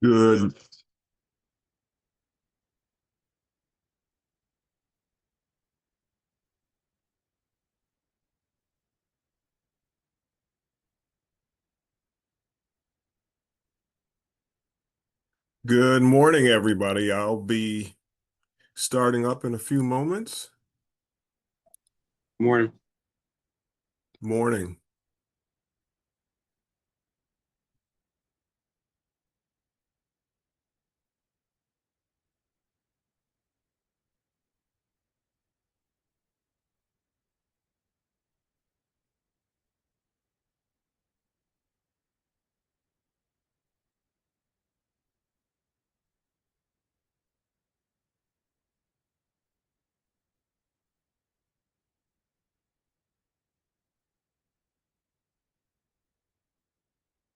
Good. Good morning, everybody. I'll be starting up in a few moments. Morning. Morning.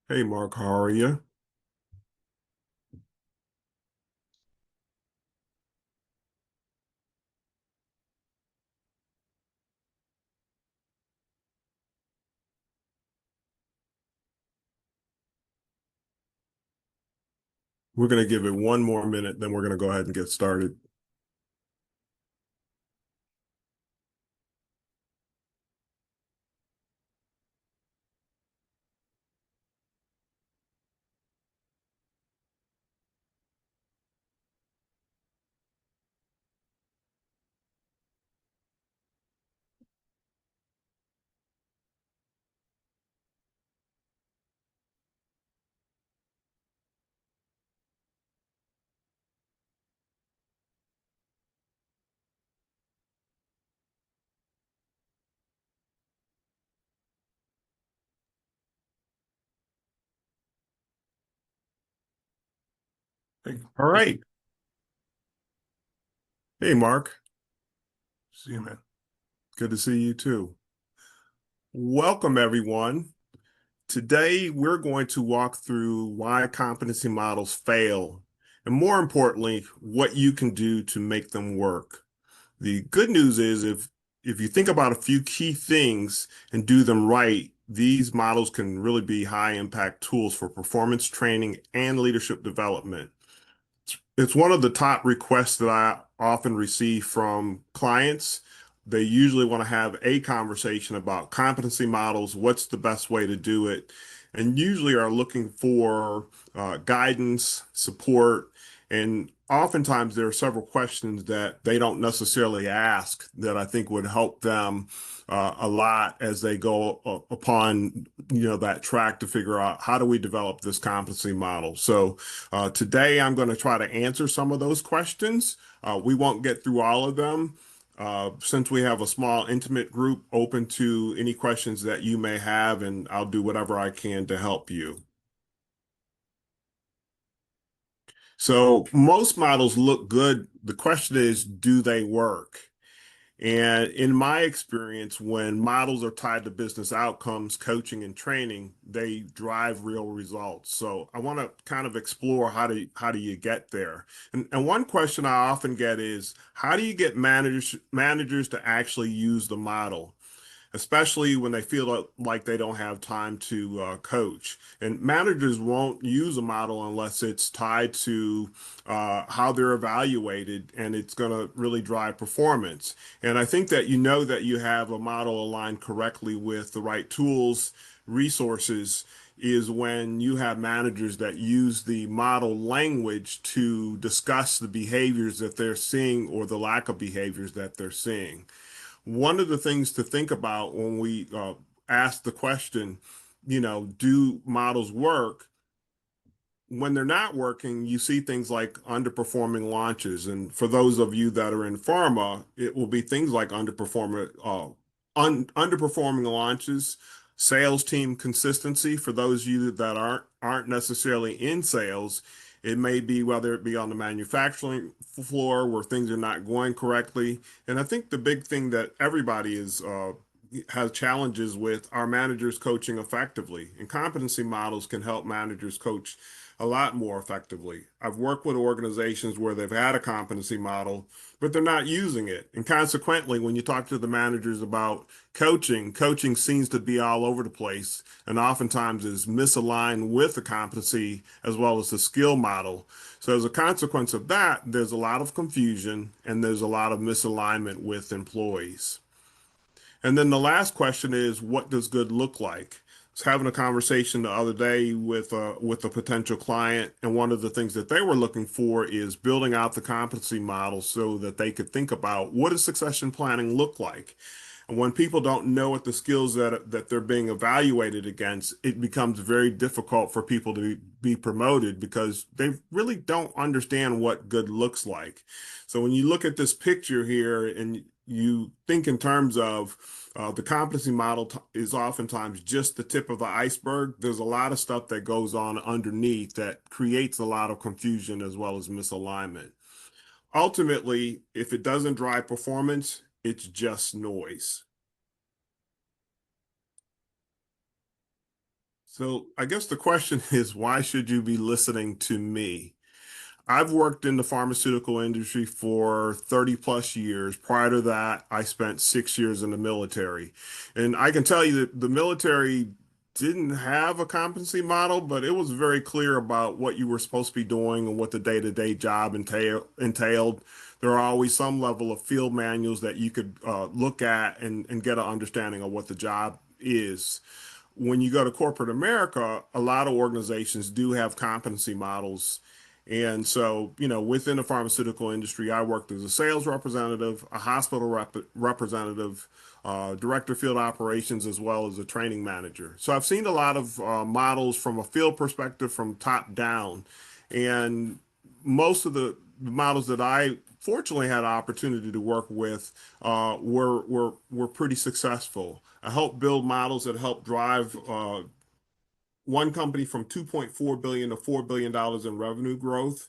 Hey, Mark, how are you? We're going to give it one more minute, then we're going to go ahead and get started. Hey, all right. Hey, Mark. See you, man. Good to see you too. Welcome, everyone. Today, we're going to walk through why competency models fail, and more importantly, what you can do to make them work. The good news is if you think about a few key things and do them right, these models can really be high impact tools for performance training and leadership development. It's one of the top requests that I often receive from clients. They usually want to have a conversation about competency models, what's the best way to do it, and usually are looking for guidance, support, and oftentimes there are several questions that they don't necessarily ask that I think would help them a lot as they go upon that track to figure out how do we develop this competency model. So today, I'm going to try to answer some of those questions. We won't get through all of them. Since we have a small, intimate group open to any questions that you may have, and I'll do whatever I can to help you. So, most models look good. The question is, do they work? And in my experience, when models are tied to business outcomes, coaching and training, they drive real results. So I want to kind of explore how do you get there? And one question I often get is how do you get managers to actually use the model? Especially when they feel like they don't have time to coach. And managers won't use a model unless it's tied to how they're evaluated and it's going to really drive performance. And I think that you know that you have a model aligned correctly with the right tools, resources, is when you have managers that use the model language to discuss the behaviors that they're seeing or the lack of behaviors that they're seeing. One of the things to think about when we ask the question, do models work? When they're not working, you see things like underperforming launches. And for those of you that are in pharma, it will be things like underperforming launches, sales team consistency. For those of you that aren't necessarily in sales, it may be whether it be on the manufacturing floor where things are not going correctly. And I think the big thing that everybody is has challenges with are managers coaching effectively. And competency models can help managers coach a lot more effectively. I've worked with organizations where they've had a competency model, but they're not using it. And consequently, when you talk to the managers about coaching, coaching seems to be all over the place and oftentimes is misaligned with the competency as well as the skill model. So as a consequence of that, there's a lot of confusion and there's a lot of misalignment with employees. And then the last question is, what does good look like? I was having a conversation the other day with a potential client, and one of the things that they were looking for is building out the competency model so that they could think about what does succession planning look like. And when people don't know what the skills that they're being evaluated against, it becomes very difficult for people to be promoted because they really don't understand what good looks like. So when you look at this picture here and you think in terms of the competency model is oftentimes just the tip of the iceberg. There's a lot of stuff that goes on underneath that creates a lot of confusion as well as misalignment. Ultimately, if it doesn't drive performance, it's just noise. So I guess the question is, why should you be listening to me? I've worked in the pharmaceutical industry for 30 plus years. Prior to that, I spent 6 years in the military. And I can tell you that the military didn't have a competency model, but it was very clear about what you were supposed to be doing and what the day-to-day job entailed. There are always some level of field manuals that you could look at and get an understanding of what the job is. When you go to corporate America, a lot of organizations do have competency models. And so, within the pharmaceutical industry, I worked as a sales representative, a hospital representative, director of field operations, as well as a training manager. So I've seen a lot of models from a field perspective, from top down. And most of the models that I fortunately had an opportunity to work with were pretty successful. I helped build models that help drive one company from 2.4 billion to $4 billion in revenue growth.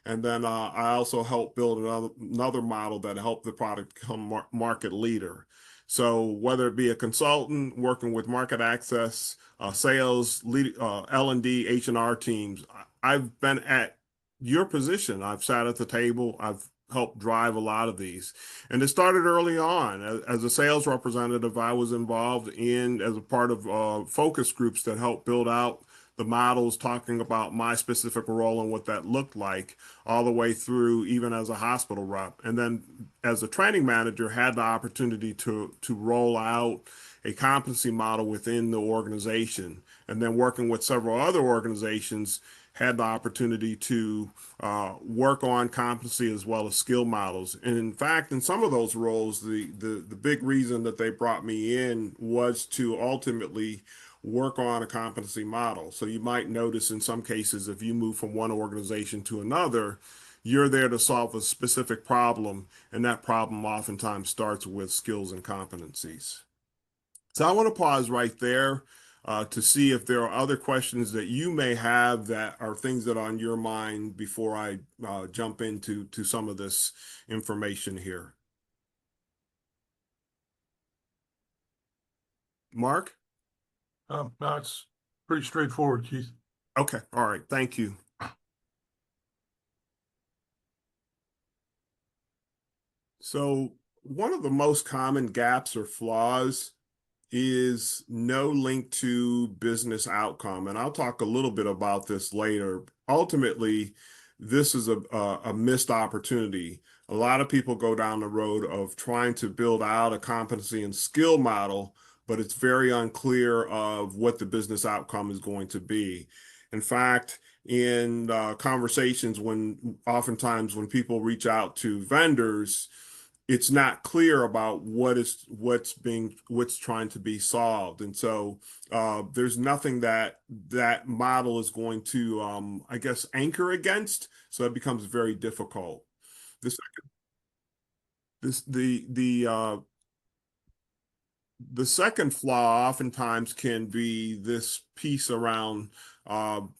And then I also helped build another model that helped the product become market leader. So whether it be a consultant working with market access, sales, L&D, H&R teams, I've been at your position. I've sat at the table. I've helped drive a lot of these. And it started early on. As a sales representative, I was involved as a part of focus groups that helped build out the models, talking about my specific role and what that looked like, all the way through even as a hospital rep. And then as a training manager, had the opportunity to roll out a competency model within the organization. And then working with several other organizations, had the opportunity to work on competency as well as skill models. And in fact, in some of those roles, the big reason that they brought me in was to ultimately work on a competency model. So you might notice in some cases, if you move from one organization to another, you're there to solve a specific problem, and that problem oftentimes starts with skills and competencies. So I want to pause right there to see if there are other questions that you may have that are things that are on your mind before I jump into some of this information here. Mark? No, it's pretty straightforward, Keith. Okay. All right. Thank you. So one of the most common gaps or flaws is no link to business outcome. And I'll talk a little bit about this later. Ultimately, this is a missed opportunity. A lot of people go down the road of trying to build out a competency and skill model, but it's very unclear of what the business outcome is going to be. In fact, in conversations oftentimes when people reach out to vendors, it's not clear about what's trying to be solved. And so there's nothing that model is going to I guess anchor against. So it becomes very difficult. This this the second flaw oftentimes can be this piece around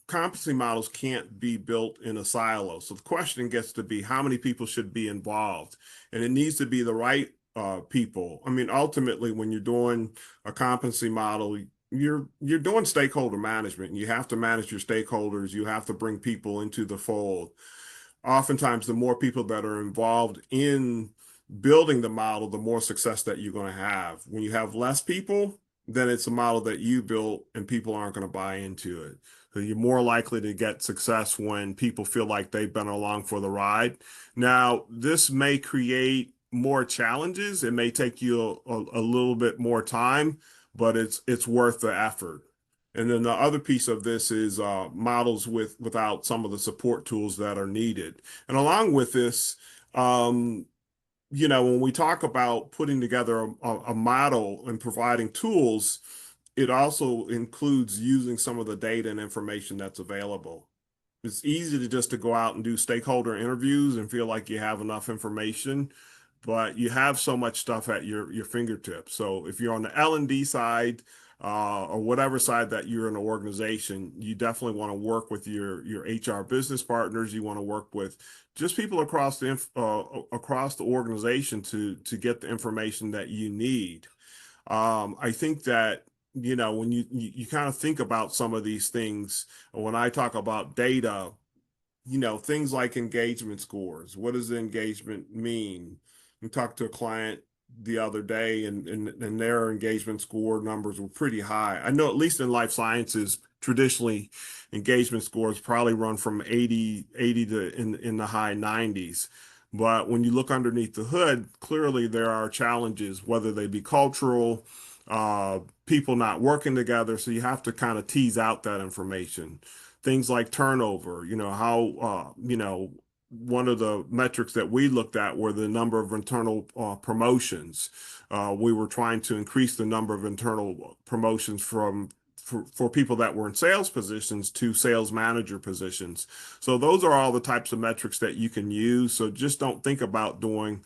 competency models can't be built in a silo. So the question gets to be how many people should be involved, and it needs to be the right people. I mean, ultimately, when you're doing a competency model, you're doing stakeholder management, and you have to manage your stakeholders. You have to bring people into the fold. Oftentimes, the more people that are involved in building the model, the more success that you're going to have. When you have less people, then it's a model that you built and people aren't going to buy into it. So you're more likely to get success when people feel like they've been along for the ride. Now, this may create more challenges. It may take you a little bit more time, but it's worth the effort. And then the other piece of this is models without some of the support tools that are needed. And along with this, um, when we talk about putting together a model and providing tools, it also includes using some of the data and information that's available. It's easy to just to go out and do stakeholder interviews and feel like you have enough information, but you have so much stuff at your fingertips. So if you're on the L&D side, or whatever side that you're in an organization, you definitely want to work with your HR business partners. You want to work with just people across the organization to get the information that you need. I think that when you kind of think about some of these things, when I talk about data, things like engagement scores. What does the engagement mean? We talked to a client the other day, and their engagement score numbers were pretty high. I know at least in life sciences, traditionally engagement scores probably run from 80 to in the high 90s. But when you look underneath the hood, clearly there are challenges, whether they be cultural, people not working together. So you have to kind of tease out that information. Things like turnover, one of the metrics that we looked at were the number of internal promotions. We were trying to increase the number of internal promotions for people that were in sales positions to sales manager positions. So those are all the types of metrics that you can use. So just don't think about doing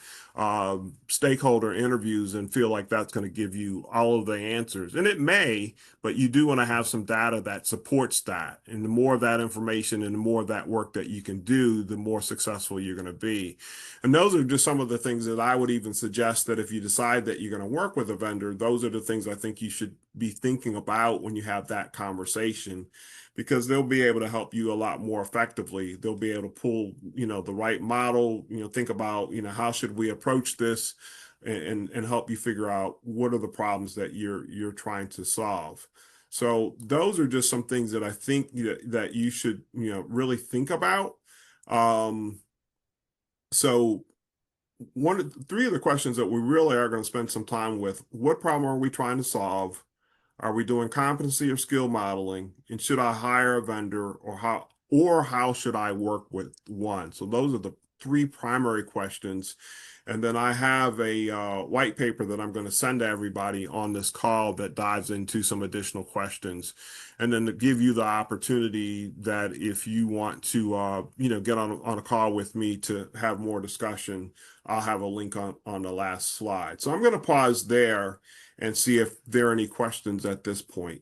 stakeholder interviews and feel like that's going to give you all of the answers. And it may, but you do want to have some data that supports that. And the more of that information and the more of that work that you can do, the more successful you're going to be. And those are just some of the things that I would even suggest that if you decide that you're going to work with a vendor, those are the things I think you should be thinking about when you have that conversation, because they'll be able to help you a lot more effectively. They'll be able to pull, the right model, think about, how should we approach this, and help you figure out what are the problems that you're trying to solve. So those are just some things that I think that you should, really think about. Um, so three of the questions that we really are going to spend some time with: what problem are we trying to solve? Are we doing competency or skill modeling? And should I hire a vendor, or how should I work with one? So those are the three primary questions. And then I have a white paper that I'm going to send to everybody on this call that dives into some additional questions. And then to give you the opportunity that if you want to, get on a call with me to have more discussion, I'll have a link on the last slide. So I'm going to pause there and see if there are any questions at this point.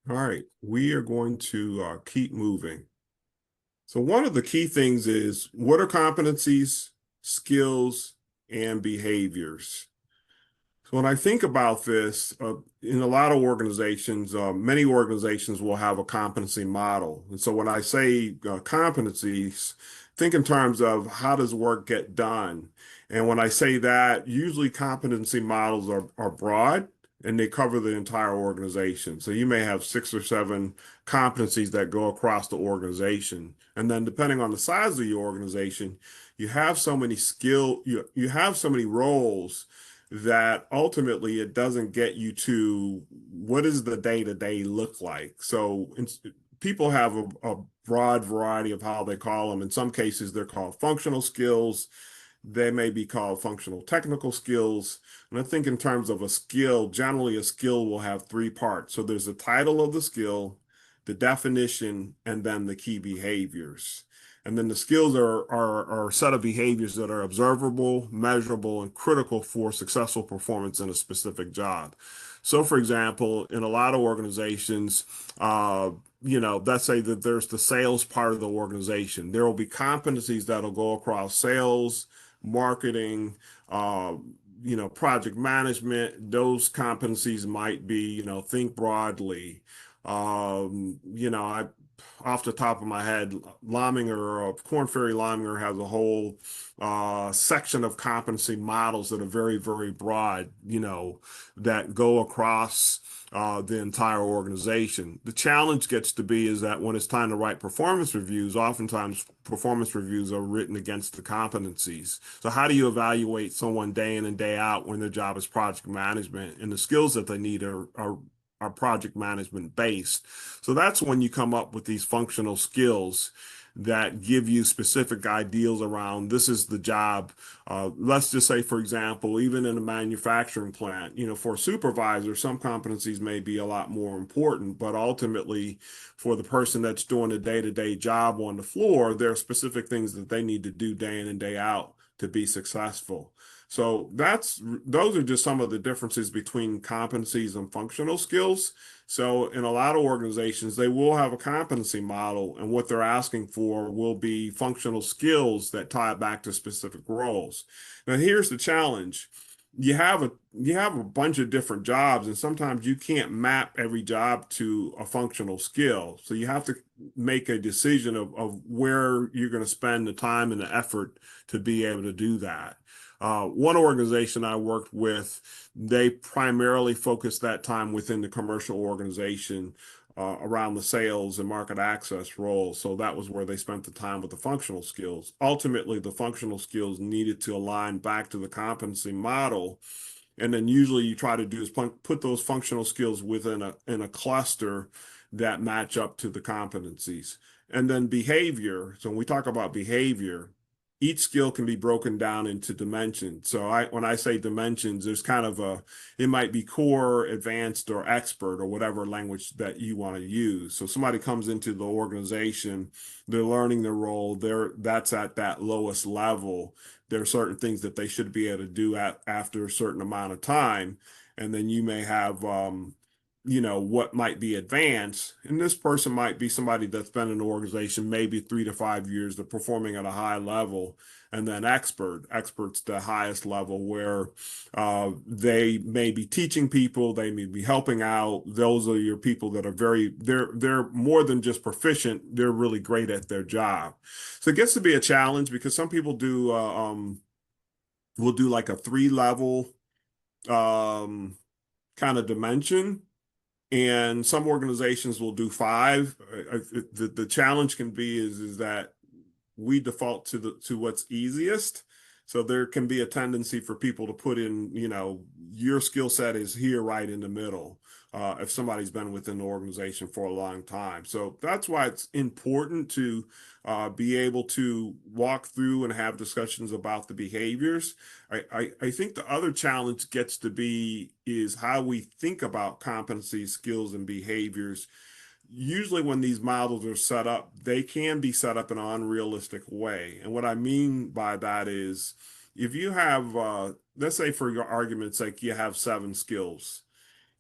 All right, we are going to keep moving. So one of the key things is, what are competencies, skills, and behaviors? So when I think about this, in a lot of organizations, many organizations will have a competency model. And so when I say competencies, think in terms of how does work get done. And when I say that, usually competency models are broad and they cover the entire organization. So you may have 6 or 7 competencies that go across the organization. And then depending on the size of your organization, you have so many you have so many roles that ultimately it doesn't get you to what does the day-to-day look like. So people have a broad variety of how they call them. In some cases, they're called functional skills. They may be called functional technical skills. And I think in terms of a skill, generally a skill will have 3 parts. So there's the title of the skill, the definition, and then the key behaviors. And then the skills are a set of behaviors that are observable, measurable, and critical for successful performance in a specific job. So, for example, in a lot of organizations, let's say that there's the sales part of the organization. There will be competencies that'll go across sales, marketing, project management. Those competencies might be, think broadly. I off the top of my head, Lominger, Korn Ferry Lominger has a whole section of competency models that are very, very broad, that go across the entire organization. The challenge gets to be is that when it's time to write performance reviews, oftentimes performance reviews are written against the competencies. So how do you evaluate someone day in and day out when their job is project management and the skills that they need are project management based? So that's when you come up with these functional skills that give you specific ideals around this is the job. Let's just say, for example, even in a manufacturing plant, for a supervisor, some competencies may be a lot more important, but ultimately for the person that's doing a day-to-day job on the floor, there are specific things that they need to do day in and day out to be successful. So those are just some of the differences between competencies and functional skills. So in a lot of organizations, they will have a competency model, and what they're asking for will be functional skills that tie it back to specific roles. Now, here's the challenge. You have a bunch of different jobs, and sometimes you can't map every job to a functional skill. So you have to make a decision of where you're going to spend the time and the effort to be able to do that. One organization I worked with, they primarily focused that time within the commercial organization around the sales and market access roles. So that was where they spent the time with the functional skills. Ultimately, the functional skills needed to align back to the competency model. And then usually you try to do is put those functional skills within a cluster that match up to the competencies. And then behavior. So when we talk about behavior, each skill can be broken down into dimensions. So when I say dimensions, there's kind of it might be core, advanced, or expert, or whatever language that you want to use. So somebody comes into the organization, they're learning their role, that's at that lowest level. There are certain things that they should be able to do after a certain amount of time. And then you may have what might be advanced. And this person might be somebody that's been in the organization maybe 3 to 5 years, they're performing at a high level. And then experts the highest level where they may be teaching people, they may be helping out. Those are your people that are they're more than just proficient, they're really great at their job. So it gets to be a challenge because some people will do like a 3 level kind of dimension, and some organizations will do 5. The challenge can be is that we default to what's easiest. So there can be a tendency for people to put in, your skill set is here right in the middle, if somebody's been within the organization for a long time. So that's why it's important to be able to walk through and have discussions about the behaviors. I think the other challenge gets to be is how we think about competencies, skills, and behaviors. Usually when these models are set up, they can be set up in an unrealistic way. And what I mean by that is if you have, let's say for your argument's sake, you have 7 skills.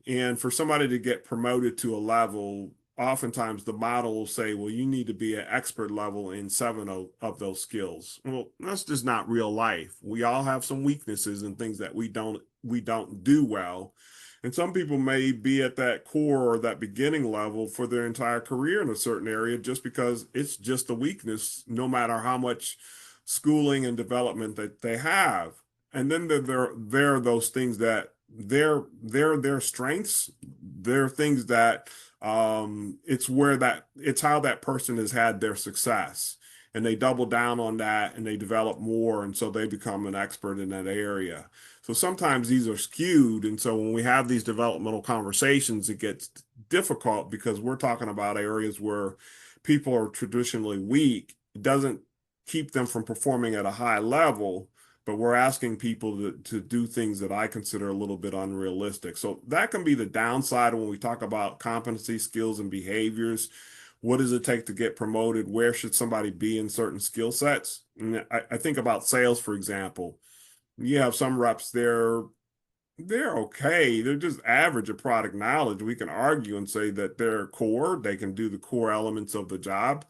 And for somebody to get promoted to a level, oftentimes the model will say, well, you need to be an expert level in 7 of those skills. Well, that's just not real life. We all have some weaknesses and things that we don't do well. And some people may be at that core or that beginning level for their entire career in a certain area just because it's just a weakness, no matter how much schooling and development that they have. And then there are those things that they're their strengths. They're things that it's how that person has had their success. And they double down on that and they develop more. And so they become an expert in that area. So sometimes these are skewed. And so when we have these developmental conversations, it gets difficult because we're talking about areas where people are traditionally weak. It doesn't keep them from performing at a high level, but we're asking people to do things that I consider a little bit unrealistic. So that can be the downside when we talk about competency, skills, and behaviors. What does it take to get promoted? Where should somebody be in certain skill sets? And I think about sales, for example. You have some reps, they're okay. They're just average of product knowledge. We can argue and say that they're core. They can do the core elements of the job.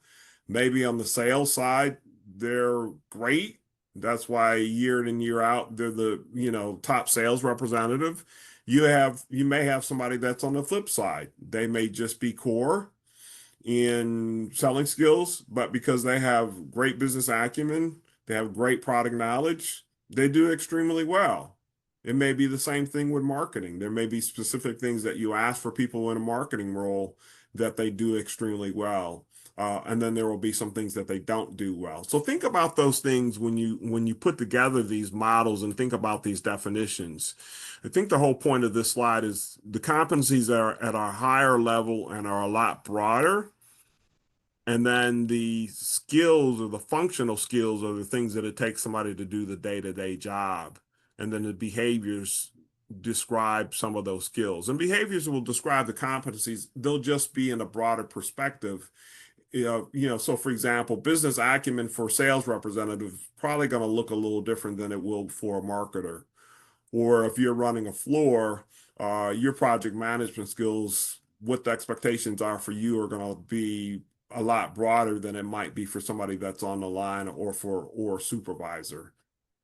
Maybe on the sales side, they're great. That's why year in and year out, they're the, top sales representative. You may have somebody that's on the flip side. They may just be core in selling skills, but because they have great business acumen, they have great product knowledge, they do extremely well. It may be the same thing with marketing. There may be specific things that you ask for people in a marketing role that they do extremely well. And then there will be some things that they don't do well. So think about those things when you put together these models and think about these definitions. I think the whole point of this slide is the competencies are at a higher level and are a lot broader. And then the skills or the functional skills are the things that it takes somebody to do the day-to-day job. And then the behaviors describe some of those skills. And behaviors will describe the competencies. They'll just be in a broader perspective. So for example, business acumen for sales representative probably going to look a little different than it will for a marketer. Or if you're running a floor, your project management skills, what the expectations are for you are going to be a lot broader than it might be for somebody that's on the line or supervisor.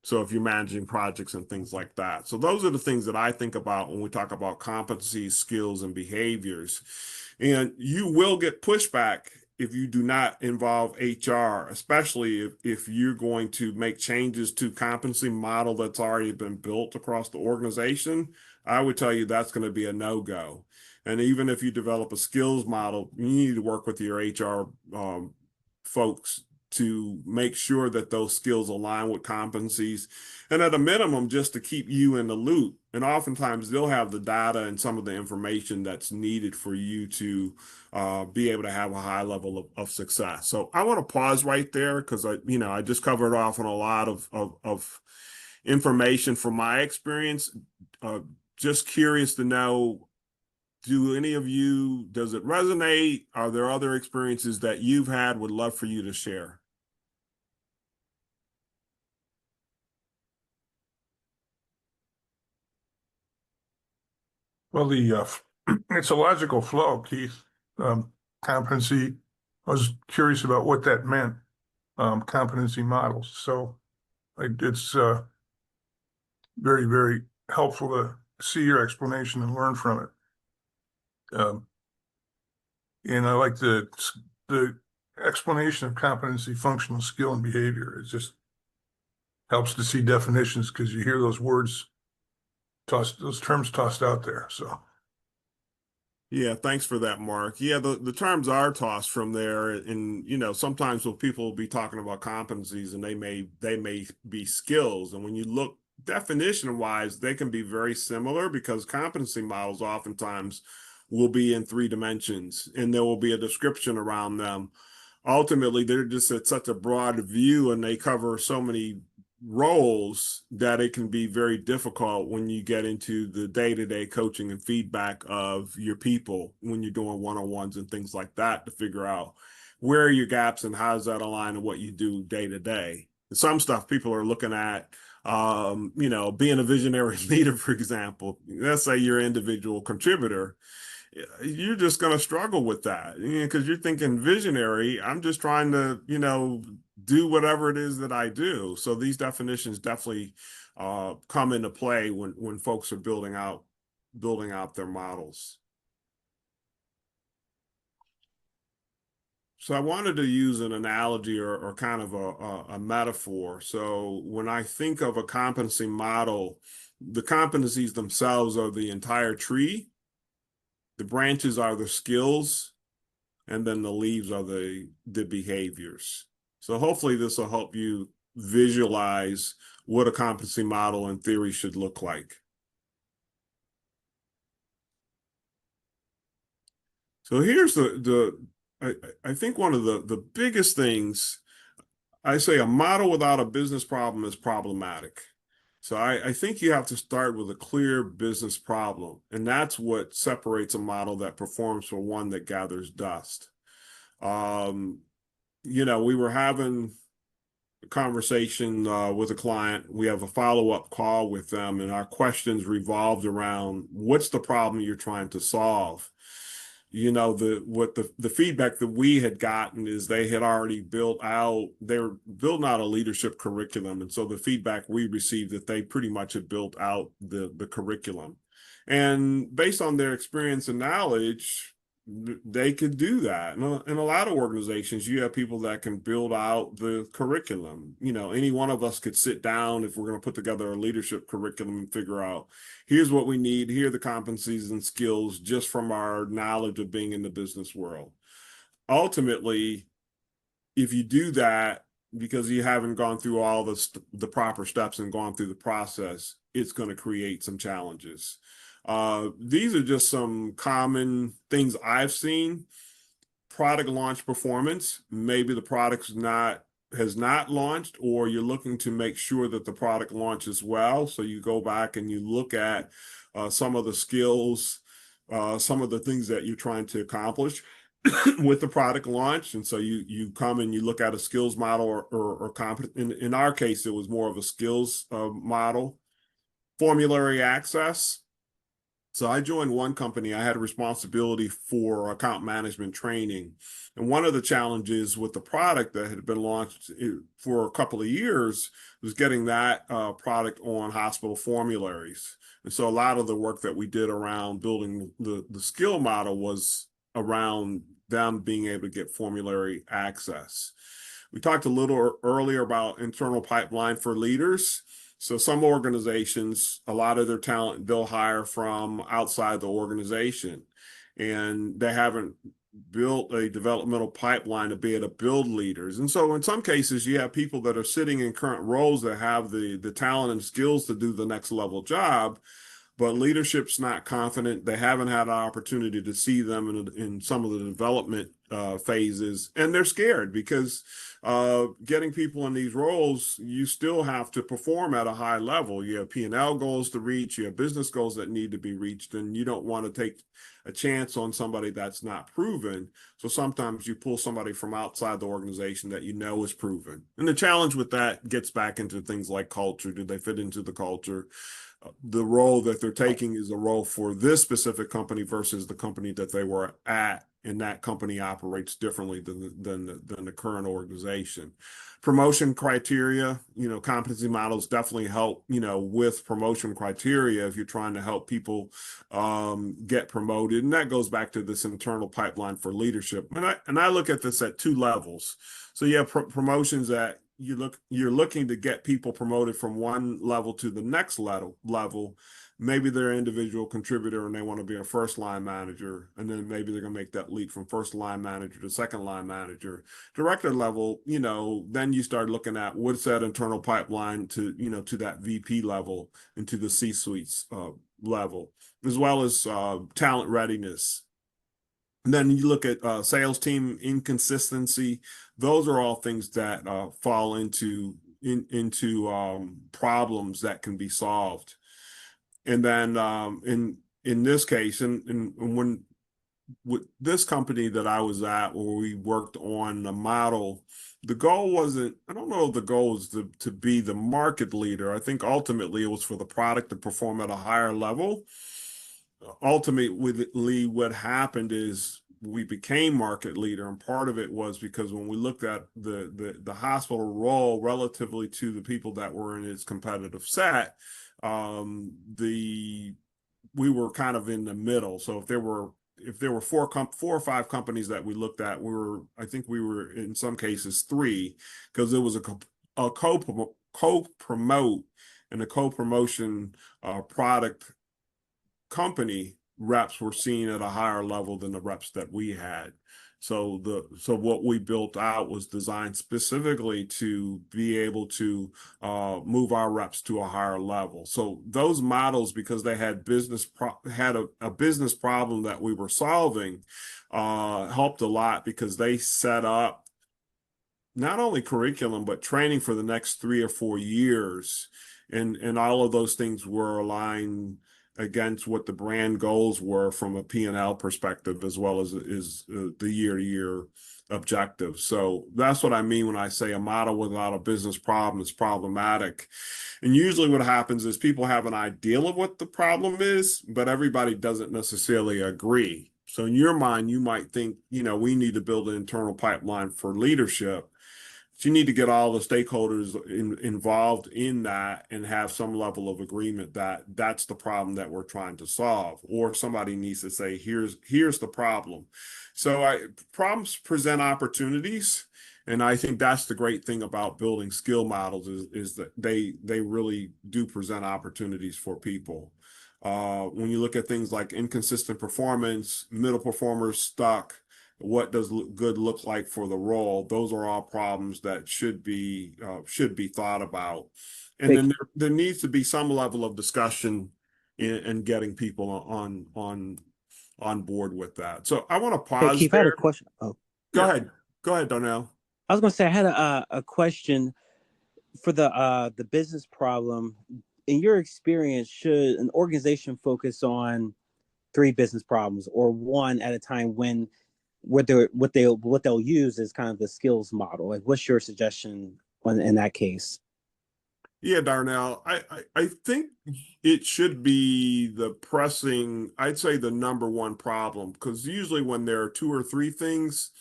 So if you're managing projects and things like that. So those are the things that I think about when we talk about competencies, skills, and behaviors. And you will get pushback if you do not involve HR, especially if you're going to make changes to competency model that's already been built across the organization. I would tell you that's going to be a no-go. And even if you develop a skills model, you need to work with your HR folks to make sure that those skills align with competencies, and at a minimum, just to keep you in the loop. And oftentimes they'll have the data and some of the information that's needed for you to be able to have a high level of success. So I want to pause right there because I just covered off on a lot of information from my experience. Just curious to know, does it resonate? Are there other experiences that you've had? Would love for you to share. Well, it's a logical flow, Keith. Competency, I was curious about what that meant, competency models. So it's very, very helpful to see your explanation and learn from it. And I like the explanation of competency, functional skill, and behavior. It just helps to see definitions because you hear those terms tossed out there. So yeah, thanks for that, Mark. Yeah, the terms are tossed from there, and sometimes people will be talking about competencies and they may be skills, and when you look definition wise, they can be very similar because competency models oftentimes will be in 3 dimensions and there will be a description around them. Ultimately, they're just at such a broad view and they cover so many roles that it can be very difficult when you get into the day-to-day coaching and feedback of your people when you're doing one-on-ones and things like that to figure out where are your gaps and how does that align to what you do day to day. Some stuff people are looking at, being a visionary leader, for example. Let's say you're an individual contributor. You're just going to struggle with that because you're thinking visionary. I'm just trying to, do whatever it is that I do. So these definitions definitely come into play when folks are building out their models. So I wanted to use an analogy or kind of a metaphor. So when I think of a competency model, the competencies themselves are the entire tree. The branches are the skills, and then the leaves are the behaviors. So hopefully this will help you visualize what a competency model in theory should look like. So here's I think one of the biggest things, I say a model without a business problem is problematic. So I think you have to start with a clear business problem, and that's what separates a model that performs from one that gathers dust. We were having a conversation with a client. We have a follow-up call with them, and our questions revolved around what's the problem you're trying to solve. the feedback that we had gotten is they had already they were building out a leadership curriculum. And so the feedback we received that they pretty much had built out the curriculum. And based on their experience and knowledge, they could do that. In a lot of organizations, you have people that can build out the curriculum. Any one of us could sit down if we're going to put together a leadership curriculum and figure out, here's what we need, here are the competencies and skills just from our knowledge of being in the business world. Ultimately, if you do that because you haven't gone through all the proper steps and gone through the process, it's going to create some challenges. These are just some common things I've seen. Product launch performance. Maybe the product has not launched, or you're looking to make sure that the product launches well. So you go back and you look at some of the skills, some of the things that you're trying to accomplish with the product launch. And so you come and you look at a skills model or competence. In our case, it was more of a skills model. Formulary access. So I joined one company. I had a responsibility for account management training. And one of the challenges with the product that had been launched for a couple of years was getting that product on hospital formularies. And so a lot of the work that we did around building the skill model was around them being able to get formulary access. We talked a little earlier about internal pipeline for leaders. So some organizations, a lot of their talent, they'll hire from outside the organization, and they haven't built a developmental pipeline to be able to build leaders. And so in some cases, you have people that are sitting in current roles that have the talent and skills to do the next level job, but leadership's not confident. They haven't had an opportunity to see them in some of the development phases, and they're scared because getting people in these roles, you still have to perform at a high level. You have P&L goals to reach, you have business goals that need to be reached, and you don't want to take a chance on somebody that's not proven. So sometimes you pull somebody from outside the organization that you know is proven. And the challenge with that gets back into things like culture. Do they fit into the culture? The role that they're taking is a role for this specific company versus the company that they were at, and that company operates differently than the current organization. Promotion criteria, competency models definitely help, with promotion criteria if you're trying to help people get promoted. And that goes back to this internal pipeline for leadership. And I look at this at two levels. So you have promotions that you're looking to get people promoted from one level to the next level. Maybe they're an individual contributor and they want to be a first line manager, and then maybe they're going to make that leap from first line manager to second line manager. Director level, then you start looking at what's that internal pipeline to that VP level and to the C-suites level, as well as talent readiness. And then you look at sales team inconsistency. Those are all things that fall into problems that can be solved. And then in this case, and when with this company that I was at, where we worked on the model, the goal wasn't, I don't know if the goal was to be the market leader. I think ultimately it was for the product to perform at a higher level. Ultimately, what happened is we became market leader, and part of it was because when we looked at the hospital role relatively to the people that were in its competitive set, we were kind of in the middle. So if there were four or five companies that we looked at, I think we were in some cases three, because it was a co-promote and a co-promotion product company. Reps were seen at a higher level than the reps that we had. So what we built out was designed specifically to be able to move our reps to a higher level. So those models, because they had a business problem that we were solving, helped a lot, because they set up not only curriculum but training for the next 3 or 4 years, and all of those things were aligned against what the brand goals were from a P&L perspective, as well as the year-to-year objectives. So that's what I mean when I say a model without a business problem is problematic. And usually what happens is people have an idea of what the problem is, but everybody doesn't necessarily agree. So in your mind, you might think, we need to build an internal pipeline for leadership. But you need to get all the stakeholders involved in that and have some level of agreement that that's the problem that we're trying to solve. Or somebody needs to say, here's the problem. So problems present opportunities. And I think that's the great thing about building skill models is that they really do present opportunities for people. When you look at things like inconsistent performance, middle performers stuck, what does good look like for the role? Those are all problems that should be thought about. And Hey, then there needs to be some level of discussion in getting people on board with that. So I want to hey, pause Keith, I had a there. question. Oh, Go Yeah. ahead. Go ahead, Donnell. I was going to say I had a question for the business problem. In your experience, should an organization focus on three business problems or one at a time when what they'll use is kind of the skills model? Like, what's your suggestion in that case? Yeah, Darnell, I think it should be I'd say the number one problem, because usually when there are two or three things,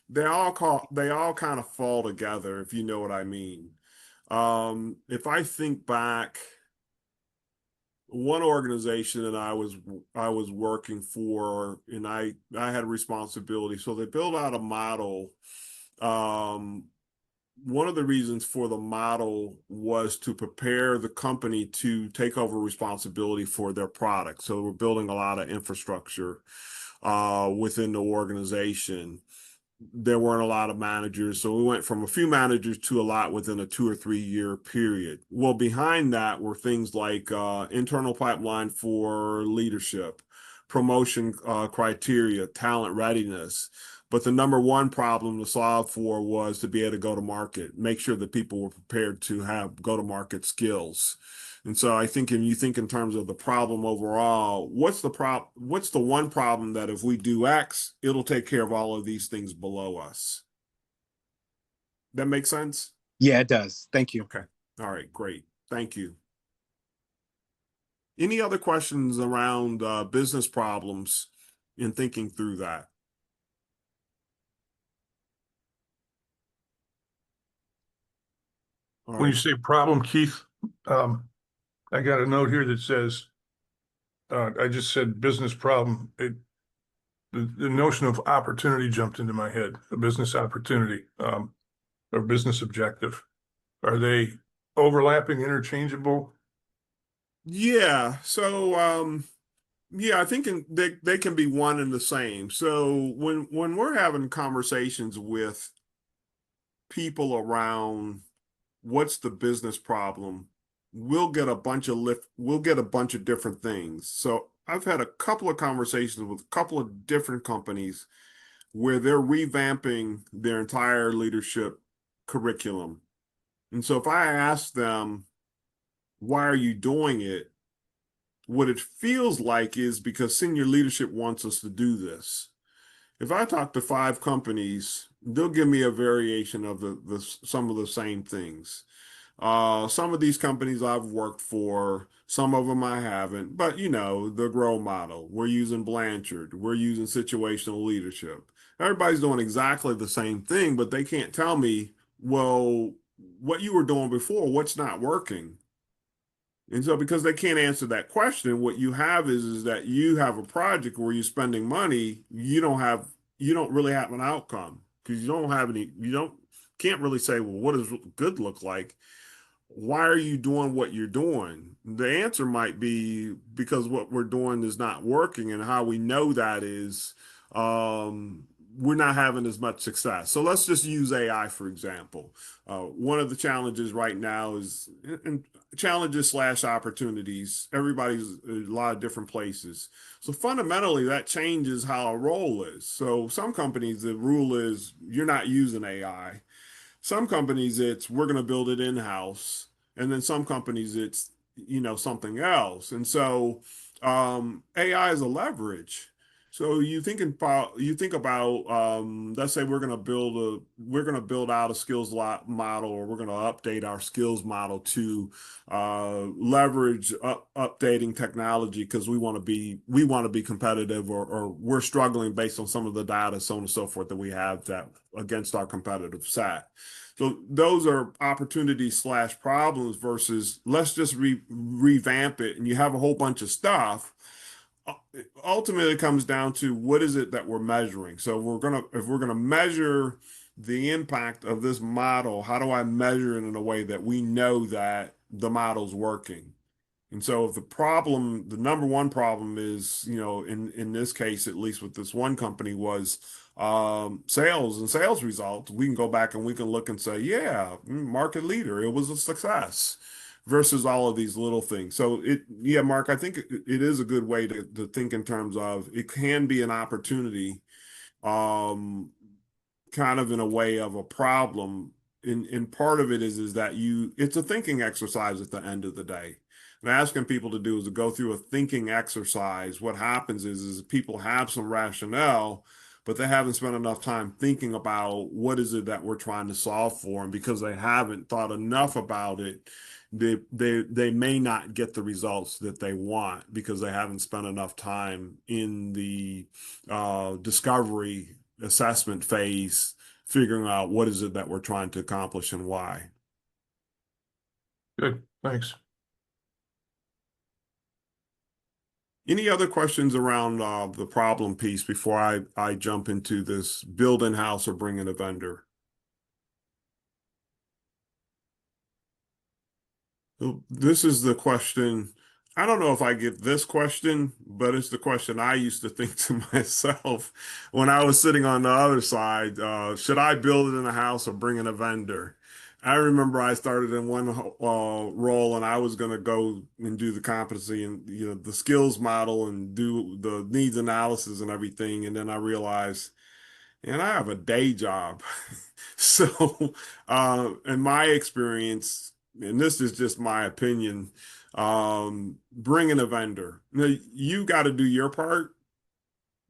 they all kind of fall together, if you know what I mean. If I think back, one organization that I was working for, and I had a responsibility. So they built out a model. Um, One of the reasons for the model was to prepare the company to take over responsibility for their product. So we're building a lot of infrastructure within the organization. There weren't a lot of managers, so we went from a few managers to a lot within a 2 or 3 year period. Well, behind that were things like internal pipeline for leadership, promotion criteria, talent readiness. But the number one problem to solve for was to be able to go to market, make sure that people were prepared to have go to market skills. And so I think if you think in terms of the problem overall, what's the one problem that if we do X, it'll take care of all of these things below us. That makes sense? Yeah, it does. Thank you. Okay. All right, great. Thank you. Any other questions around business problems in thinking through that? All When you right. say problem, Keith, I got a note here that says, I just said business problem. The notion of opportunity jumped into my head, a business opportunity, or business objective. Are they overlapping, interchangeable? Yeah. So yeah, I think they can be one and the same. So when we're having conversations with people around what's the business problem, we'll get a bunch of different things. So I've had a couple of conversations with a couple of different companies where they're revamping their entire leadership curriculum. And so if I ask them, why are you doing it? What it feels like is because senior leadership wants us to do this. If I talk to five companies, they'll give me a variation of some of the same things. Some of these companies I've worked for, some of them I haven't, but the grow model, we're using Blanchard, we're using situational leadership. Everybody's doing exactly the same thing, but they can't tell me, well, what you were doing before, what's not working. And so because they can't answer that question, what you have is that you have a project where you're spending money, you don't really have an outcome because you don't can't really say, well, what does good look like? Why are you doing what you're doing? The answer might be because what we're doing is not working, and how we know that is we're not having as much success. So let's just use AI for example. One of the challenges right now is and challenges slash opportunities. Everybody's a lot of different places. So fundamentally, that changes how a role is. So some companies, the rule is you're not using AI. Some companies, it's we're going to build it in-house. And then some companies, it's, something else. And so AI is a leverage. So you think about let's say we're gonna build out a skills lot model, or we're gonna update our skills model to leverage updating technology because we want to be competitive, or we're struggling based on some of the data, so on and so forth, that we have that against our competitive set. So those are opportunities slash problems versus let's just revamp it, and you have a whole bunch of stuff. Ultimately it comes down to what is it that we're measuring. So if we're gonna measure the impact of this model, how do I measure it in a way that we know that the model's working? And so if the number one problem is, in this case, at least with this one company, was sales and sales results, we can go back and we can look and say, yeah, market leader, it was a success versus all of these little things. So yeah, Mark, I think it is a good way to think in terms of it can be an opportunity, um, kind of in a way of a problem. And part of it is that it's a thinking exercise at the end of the day. And asking people to do is to go through a thinking exercise. What happens is people have some rationale, but they haven't spent enough time thinking about what is it that we're trying to solve for. And because they haven't thought enough about it, they may not get the results that they want because they haven't spent enough time in the discovery assessment phase, figuring out what is it that we're trying to accomplish and why. Good, thanks. Any other questions around the problem piece before I jump into this build in-house or bring in a vendor? So this is the question. I don't know if I get this question, but it's the question I used to think to myself when I was sitting on the other side. Should I build it in a house or bring in a vendor? I remember I started in one role and I was going to go and do the competency and the skills model and do the needs analysis and everything. And then I realized, and I have a day job. So, in my experience, and this is just my opinion, bring in a vendor. Now, you got to do your part,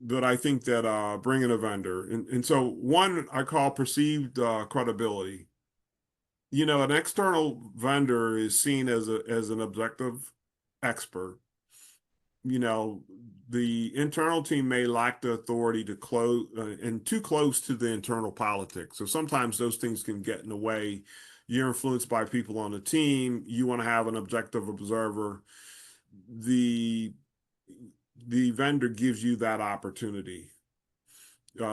but I think that bring in a vendor. And so one I call perceived credibility. An external vendor is seen as an objective expert. you know, the internal team may lack the authority to close and too close to the internal politics. So sometimes those things can get in the way. You're influenced by people on the team. You want to have an objective observer. The the vendor gives you that opportunity.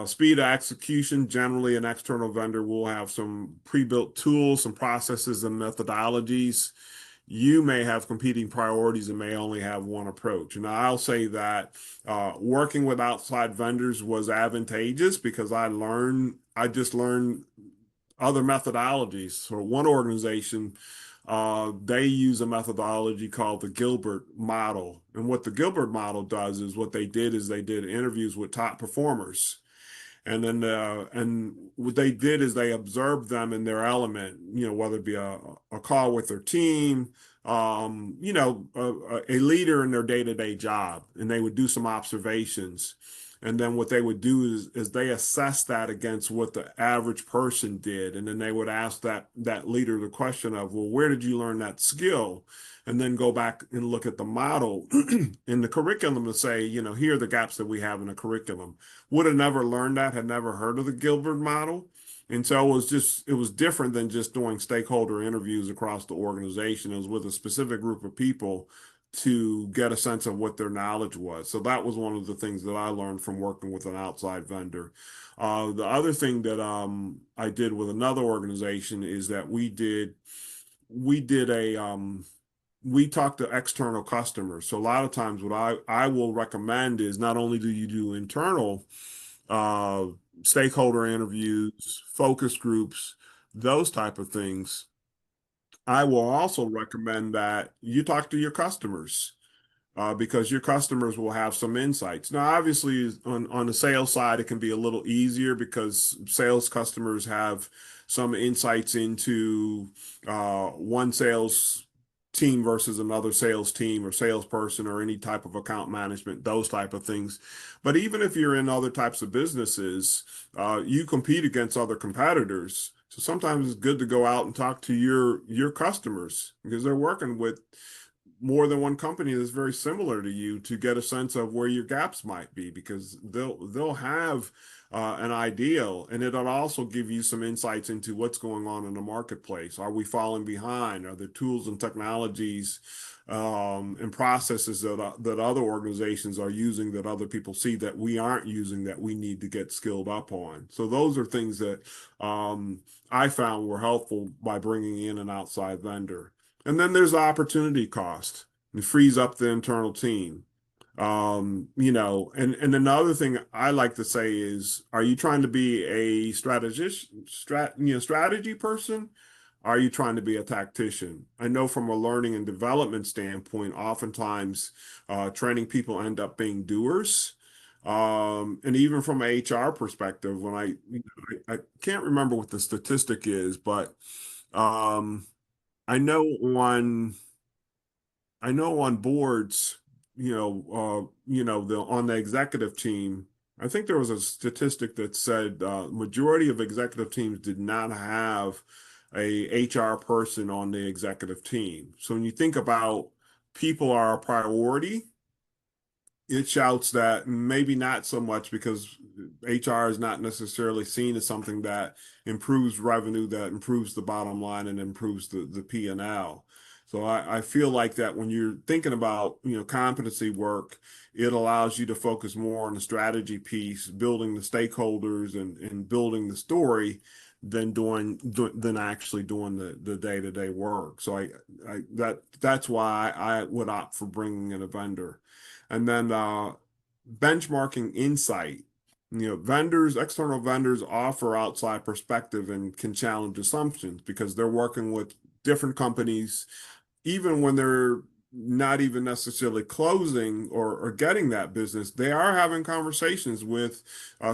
Speed of execution, generally an external vendor will have some pre-built tools, some processes and methodologies. You may have competing priorities and may only have one approach. And I'll say that working with outside vendors was advantageous because I just learned other methodologies. So one organization, they use a methodology called the Gilbert model. And what the Gilbert model does is what they did is they did interviews with top performers. And what they did is they observed them in their element, whether it be a call with their team, a leader in their day-to-day job, and they would do some observations. And then what they would do is they assess that against what the average person did. And then they would ask that leader the question of, well, where did you learn that skill? And then go back and look at the model in the curriculum to say, here are the gaps that we have in the curriculum. Would have never learned that, had never heard of the Gilbert model. And so it was different than just doing stakeholder interviews across the organization. It was with a specific group of people to get a sense of what their knowledge was. So that was one of the things that I learned from working with an outside vendor. The other thing that I did with another organization is that we talk to external customers. So a lot of times what I will recommend is not only do you do internal uh, stakeholder interviews, focus groups, those type of things, I will also recommend that you talk to your customers because your customers will have some insights. Now, obviously, on the sales side, it can be a little easier because sales customers have some insights into one sales team versus another sales team or salesperson or any type of account management, those type of things. But even if you're in other types of businesses, you compete against other competitors. So sometimes it's good to go out and talk to your customers because they're working with more than one company that's very similar to you to get a sense of where your gaps might be because they'll have an ideal, and it'll also give you some insights into what's going on in the marketplace. Are we falling behind? Are there tools and technologies and processes that other organizations are using that other people see that we aren't using that we need to get skilled up on? So those are things that I found were helpful by bringing in an outside vendor. And then there's the opportunity cost. It frees up the internal team. And another thing I like to say is, are you trying to be a strategy person? Are you trying to be a tactician? I know from a learning and development standpoint, oftentimes training people end up being doers. And even from an HR perspective, I can't remember what the statistic is, but um, I know on I know on boards, on the executive team, I think there was a statistic that said majority of executive teams did not have a HR person on the executive team. So when you think about people are a priority, it shouts that maybe not so much because HR is not necessarily seen as something that improves revenue, that improves the bottom line and improves the P&L. So I feel like that when you're thinking about, competency work, it allows you to focus more on the strategy piece, building the stakeholders and building the story than actually doing the day-to-day work. So that's why I would opt for bringing in a vendor. And then benchmarking insight. External vendors offer outside perspective and can challenge assumptions because they're working with different companies, even when they're not even necessarily closing or getting that business, they are having conversations with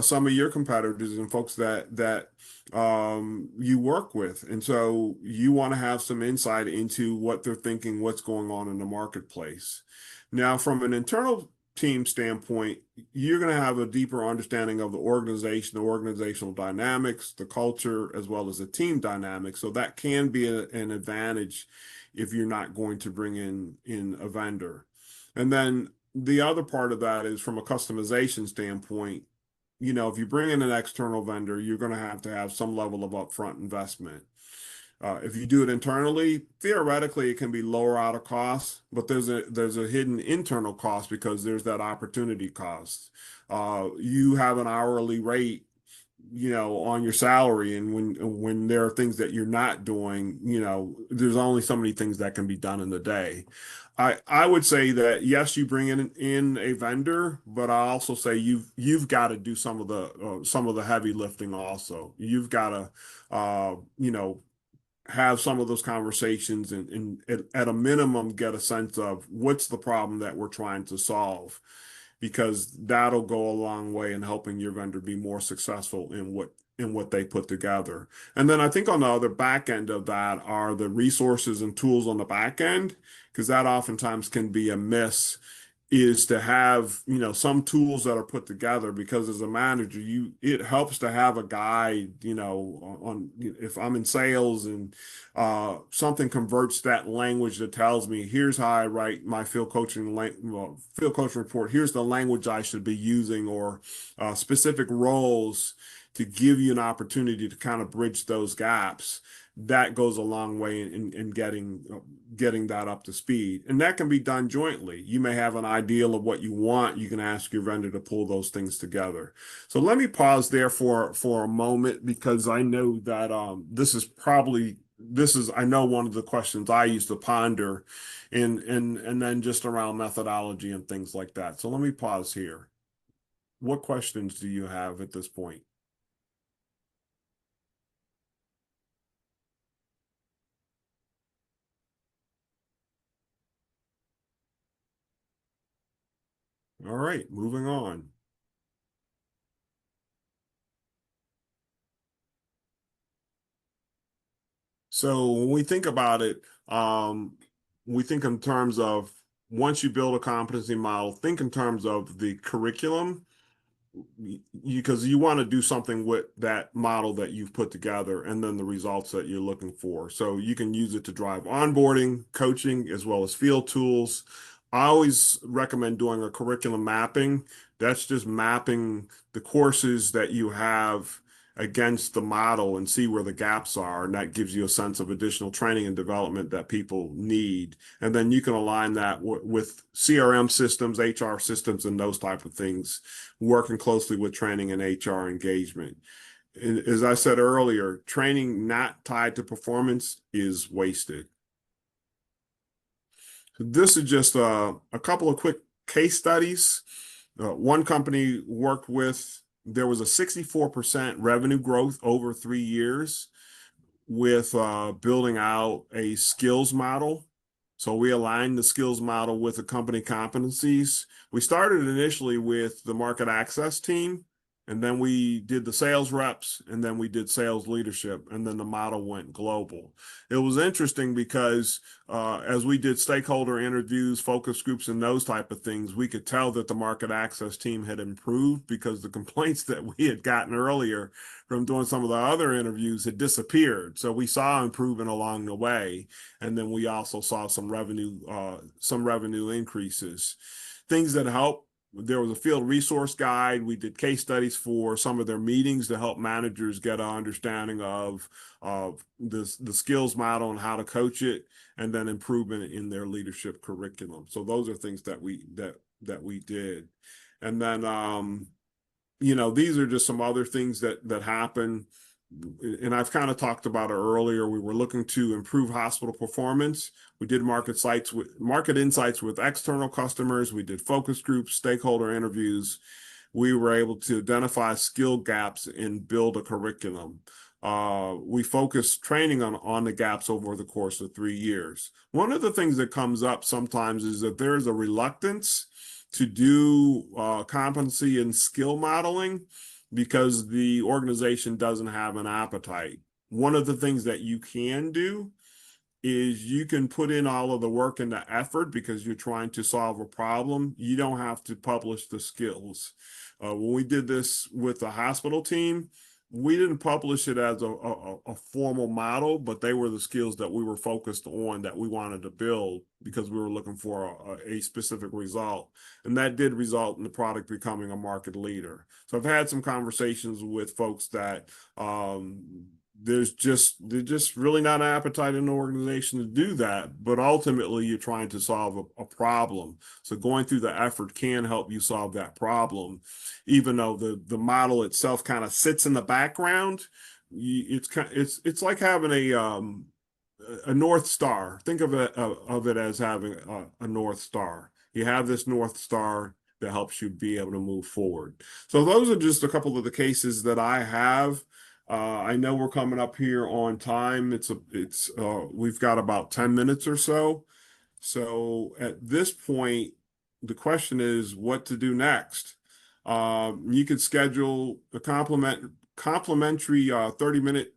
some of your competitors and folks that you work with. And so you want to have some insight into what they're thinking, what's going on in the marketplace. Now, from an internal team standpoint, you're going to have a deeper understanding of the organization, the organizational dynamics, the culture, as well as the team dynamics. So that can be an advantage if you're not going to bring in a vendor. And then the other part of that is from a customization standpoint, if you bring in an external vendor, you're going to have some level of upfront investment. If you do it internally, theoretically, it can be lower out of cost, but there's a hidden internal cost because there's that opportunity cost. You have an hourly rate, on your salary, and when there are things that you're not doing, there's only so many things that can be done in the day. I would say that yes, you bring in a vendor, but I also say you've got to do some of the heavy lifting also. You've got to have some of those conversations and at a minimum get a sense of what's the problem that we're trying to solve, because that'll go a long way in helping your vendor be more successful in what they put together. And then I think on the other back end of that are the resources and tools on the back end, because that oftentimes can be a miss, is to have, some tools that are put together, because as a manager, it helps to have a guide, on if I'm in sales and something converts that language that tells me here's how I write my field coaching report, here's the language I should be using, or specific roles to give you an opportunity to kind of bridge those gaps. That goes a long way in getting that up to speed. And that can be done jointly. You may have an ideal of what you want. You can ask your vendor to pull those things together. So let me pause there for a moment, because I know that this is I know one of the questions I used to ponder, and then just around methodology and things like that. So let me pause here. What questions do you have at this point? All right, moving on. So when we think about it, we think in terms of once you build a competency model, think in terms of the curriculum because you want to do something with that model that you've put together and then the results that you're looking for. So you can use it to drive onboarding, coaching, as well as field tools. I always recommend doing a curriculum mapping. That's just mapping the courses that you have against the model and see where the gaps are. And that gives you a sense of additional training and development that people need. And then you can align that with CRM systems, HR systems, and those type of things, working closely with training and HR engagement. As I said earlier, training not tied to performance is wasted. This is just a couple of quick case studies. One company worked with, there was a 64% revenue growth over 3 years with building out a skills model. So we aligned the skills model with the company competencies. We started initially with the market access team, and then we did the sales reps, and then we did sales leadership, and then the model went global. It was interesting because as we did stakeholder interviews, focus groups, and those type of things, we could tell that the market access team had improved because the complaints that we had gotten earlier from doing some of the other interviews had disappeared. So we saw improvement along the way, and then we also saw some revenue increases. Things that help. There was a field resource guide. We did case studies for some of their meetings to help managers get an understanding of the skills model and how to coach it, and then improvement in their leadership curriculum. So those are things that we did. And then these are just some other things that happen. And I've kind of talked about it earlier. We were looking to improve hospital performance. We did market insights with external customers. We did focus groups, stakeholder interviews. We were able to identify skill gaps and build a curriculum. We focused training on the gaps over the course of 3 years. One of the things that comes up sometimes is that there is a reluctance to do competency and skill modeling because the organization doesn't have an appetite. One of the things that you can do is you can put in all of the work and the effort because you're trying to solve a problem. You don't have to publish the skills. When we did this with the hospital team, we didn't publish it as a formal model, but they were the skills that we were focused on that we wanted to build because we were looking for a specific result. And that did result in the product becoming a market leader. So I've had some conversations with folks that there's just really not an appetite in the organization to do that, but ultimately you're trying to solve a problem. So going through the effort can help you solve that problem, even though the model itself kind of sits in the background. It's like having a North Star. Think of it as having a North Star. You have this North Star that helps you be able to move forward. So those are just a couple of the cases that I have. I know we're coming up here on time. We've got about 10 minutes or so. So at this point, the question is what to do next. You could schedule a complimentary 30-minute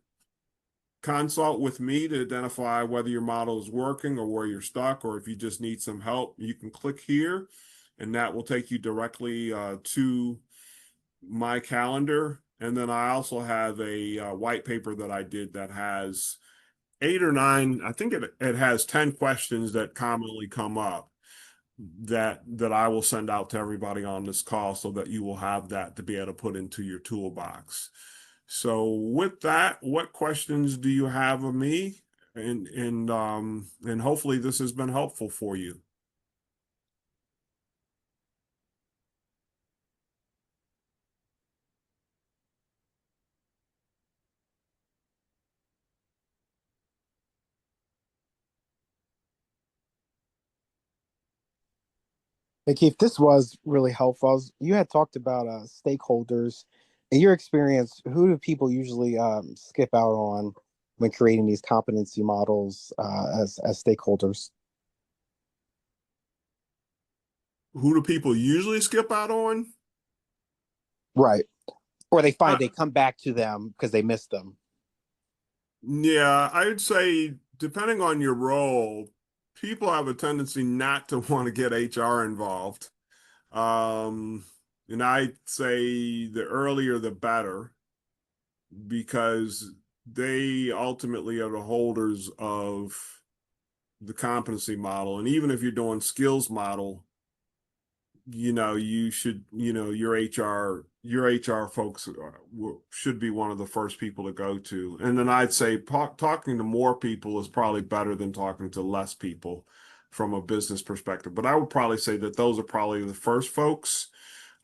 consult with me to identify whether your model is working or where you're stuck, or if you just need some help. You can click here, and that will take you directly to my calendar. And then I also have a white paper that I did that has 8 or 9, I think it has 10 questions that commonly come up that I will send out to everybody on this call so that you will have that to be able to put into your toolbox. So with that, what questions do you have of me? And hopefully this has been helpful for you. Hey Keith, this was really helpful. You had talked about stakeholders. In your experience, who do people usually skip out on when creating these competency models as stakeholders? Who do people usually skip out on? Right. Or they come back to them because they missed them. Yeah, I'd say depending on your role, people have a tendency not to want to get HR involved. And I'd say the earlier the better, because they ultimately are the holders of the competency model. And even if you're doing skills model, you should, your HR folks should be one of the first people to go to. And then I'd say talking to more people is probably better than talking to less people from a business perspective. But I would probably say that those are probably the first folks.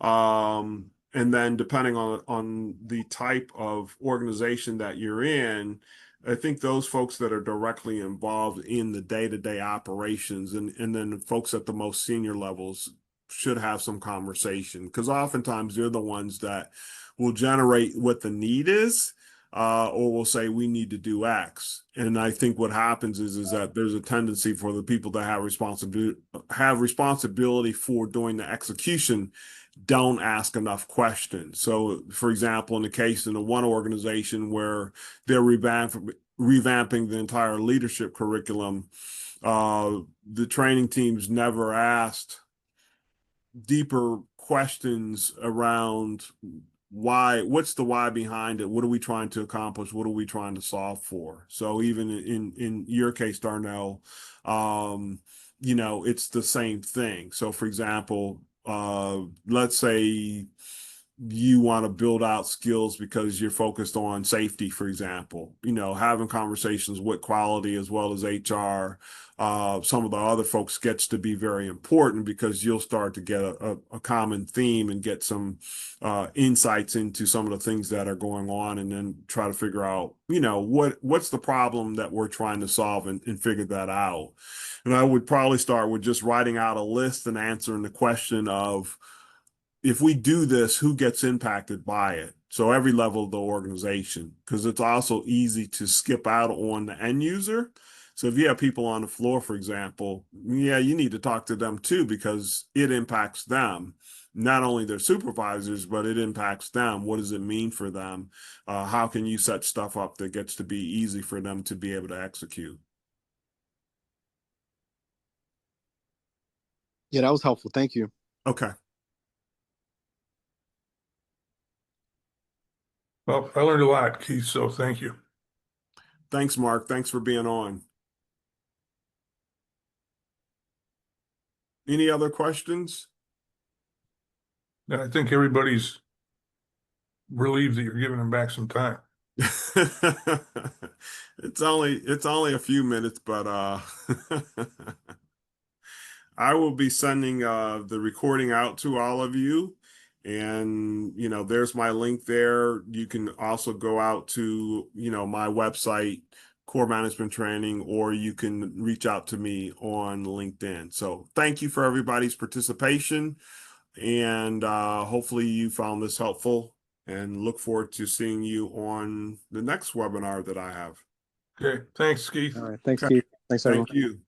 And then depending on the type of organization that you're in, I think those folks that are directly involved in the day-to-day operations and then folks at the most senior levels should have some conversation, because oftentimes they're the ones that will generate what the need is, or will say we need to do X. And I think what happens is that there's a tendency for the people that have responsibility for doing the execution don't ask enough questions. So, for example, in the case in the one organization where they're revamping the entire leadership curriculum, the training teams never asked deeper questions around what's the why behind it? What are we trying to accomplish? What are we trying to solve for? So even in your case, Darnell, it's the same thing. So for example, let's say you want to build out skills because you're focused on safety, for example, having conversations with quality as well as HR, some of the other folks gets to be very important, because you'll start to get a common theme and get some insights into some of the things that are going on, and then try to figure out, what's the problem that we're trying to solve, and figure that out. And I would probably start with just writing out a list and answering the question of, if we do this, who gets impacted by it? So every level of the organization, because it's also easy to skip out on the end user. So if you have people on the floor, for example, you need to talk to them too, because it impacts them, not only their supervisors, but it impacts them. What does it mean for them? How can you set stuff up that gets to be easy for them to be able to execute? Yeah, that was helpful. Thank you. Okay. Well, I learned a lot, Keith, so thank you. Thanks, Mark. Thanks for being on. Any other questions? And I think everybody's relieved that you're giving them back some time. It's only a few minutes, but I will be sending the recording out to all of you. And, there's my link there. You can also go out to, my website, Core Management Training, or you can reach out to me on LinkedIn. So thank you for everybody's participation. And hopefully you found this helpful, and look forward to seeing you on the next webinar that I have. Okay, thanks, Keith. All right. Thanks, Okay. Keith. Thanks, everyone. Thank you.